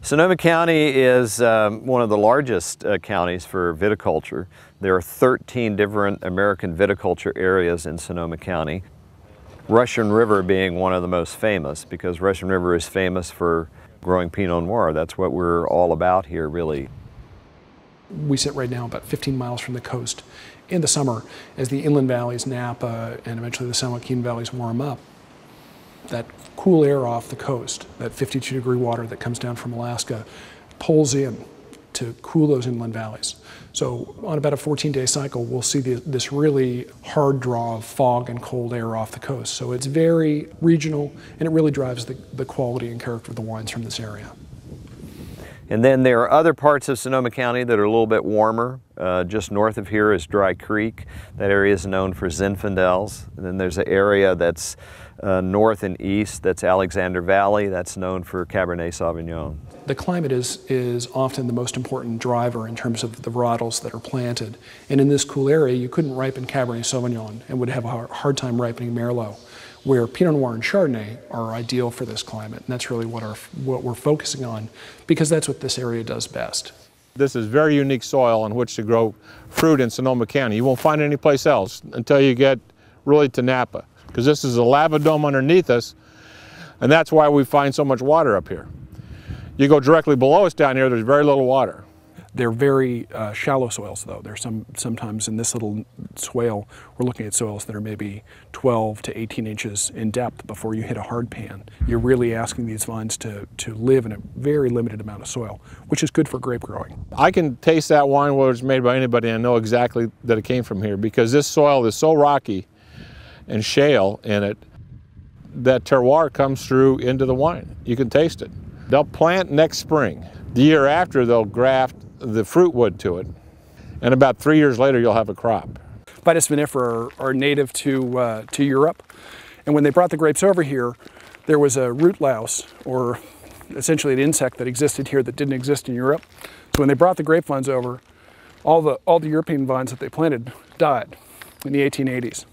Sonoma County is one of the largest counties for viticulture. There are 13 different American viticulture areas in Sonoma County. Russian River being one of the most famous, because Russian River is famous for growing Pinot Noir. That's what we're all about here, really. We sit right now about 15 miles from the coast. In the summer, as the inland valleys, Napa, and eventually the San Joaquin valleys warm up, that cool air off the coast, that 52-degree water that comes down from Alaska, pulls in to cool those inland valleys. So on about a 14-day cycle, we'll see this really hard draw of fog and cold air off the coast. So it's very regional, and it really drives the quality and character of the wines from this area. And then there are other parts of Sonoma County that are a little bit warmer. Just north of here is Dry Creek. That area is known for Zinfandels. And then there's an area that's north and east, that's Alexander Valley, that's known for Cabernet Sauvignon. The climate is often the most important driver in terms of the varietals that are planted. And in this cool area, you couldn't ripen Cabernet Sauvignon and would have a hard time ripening Merlot, where Pinot Noir and Chardonnay are ideal for this climate. And that's really what we're focusing on, because that's what this area does best. This is very unique soil on which to grow fruit in Sonoma County. You won't find it anyplace else until you get really to Napa, because this is a lava dome underneath us, and that's why we find so much water up here. You go directly below us down here, there's very little water. They're very shallow soils, though. There's sometimes in this little swale, we're looking at soils that are maybe 12 to 18 inches in depth before you hit a hard pan. You're really asking these vines to live in a very limited amount of soil, which is good for grape growing. I can taste that wine, whether it's made by anybody, and I know exactly that it came from here, because this soil is so rocky and shale in it that terroir comes through into the wine. You can taste it. They'll plant next spring. The year after, they'll graft the fruit wood to it, and about 3 years later you'll have a crop. Vitis vinifera are native to Europe, and when they brought the grapes over here, there was a root louse, or essentially an insect that existed here that didn't exist in Europe. So when they brought the grapevines over, all the European vines that they planted died in the 1880s.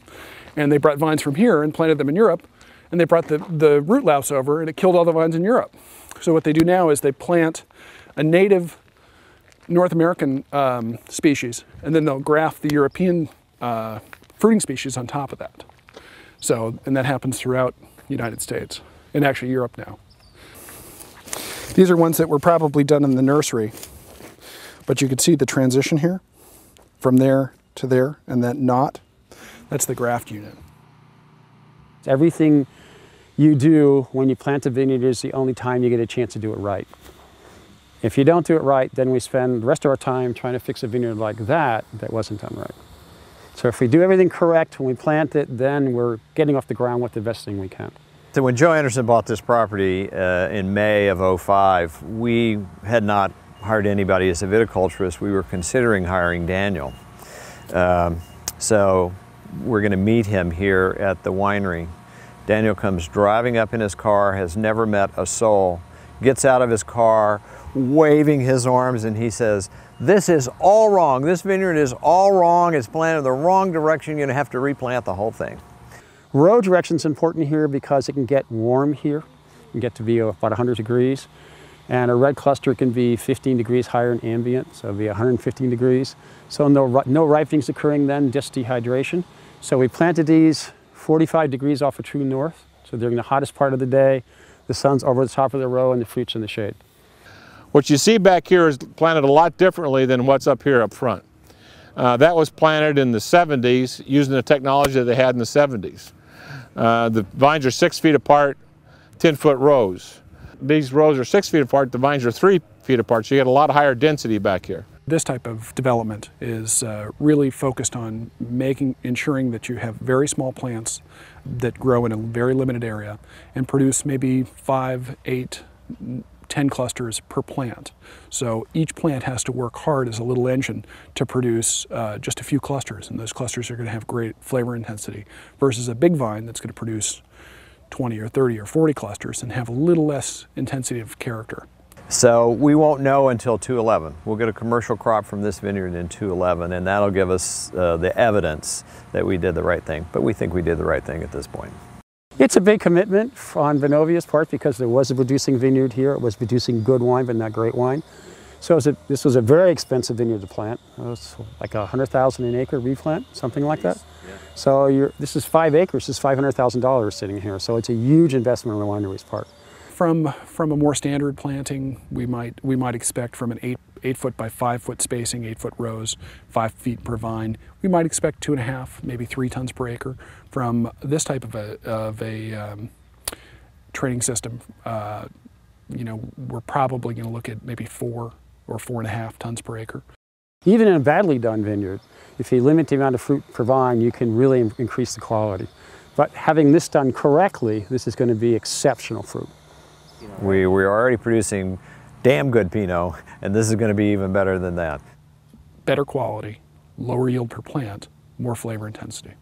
And they brought vines from here and planted them in Europe, and they brought the root louse over, and it killed all the vines in Europe. So what they do now is they plant a native North American species, and then they'll graft the European fruiting species on top of that. So, and that happens throughout the United States, and actually Europe now. These are ones that were probably done in the nursery, but you can see the transition here, from there to there, and that knot, that's the graft unit. Everything you do when you plant a vineyard is the only time you get a chance to do it right. If you don't do it right, then we spend the rest of our time trying to fix a vineyard like that wasn't done right. So if we do everything correct when we plant it, then we're getting off the ground with the best thing we can. So when Joe Anderson bought this property in May of '05, we had not hired anybody as a viticulturist. We were considering hiring Daniel. So we're going to meet him here at the winery. Daniel comes driving up in his car, has never met a soul, gets out of his car, waving his arms, and he says, "This is all wrong. This vineyard is all wrong. It's planted in the wrong direction. You're going to have to replant the whole thing." Row direction is important here because it can get warm here. It can get to be about 100 degrees. And a red cluster can be 15 degrees higher in ambient, so it'll be 115 degrees. So no ripening is occurring then, just dehydration. So we planted these 45 degrees off of true north. So during the hottest part of the day, the sun's over the top of the row and the fruit's in the shade. What you see back here is planted a lot differently than what's up here up front. That was planted in the 70s using the technology that they had in the 70s. The vines are 6 feet apart, 10-foot rows. These rows are 6 feet apart, the vines are 3 feet apart, so you get a lot higher density back here. This type of development is really focused on ensuring that you have very small plants that grow in a very limited area and produce maybe 5, 8, 10 clusters per plant. So each plant has to work hard as a little engine to produce just a few clusters, and those clusters are going to have great flavor intensity, versus a big vine that's going to produce 20 or 30 or 40 clusters and have a little less intensity of character. So we won't know until 2011. We'll get a commercial crop from this vineyard in 2011, and that'll give us the evidence that we did the right thing. But we think we did the right thing at this point. It's a big commitment on Benovia's part because there was a producing vineyard here. It was producing good wine, but not great wine. So this was a very expensive vineyard to plant. It was like $100,000 an acre replant, something like that. Yeah. So this is 5 acres, this is $500,000 sitting here. So it's a huge investment on the winery's part. From a more standard planting, we might expect from an 8 foot by 5 foot spacing, 8 foot rows, 5 feet per vine. We might expect 2.5, maybe 3 tons per acre. From this type of a training system, you know, we're probably going to look at maybe 4 or 4.5 tons per acre. Even in a badly done vineyard, if you limit the amount of fruit per vine, you can really increase the quality. But having this done correctly, this is going to be exceptional fruit. We're already producing damn good Pinot, and this is going to be even better than that. Better quality, lower yield per plant, more flavor intensity.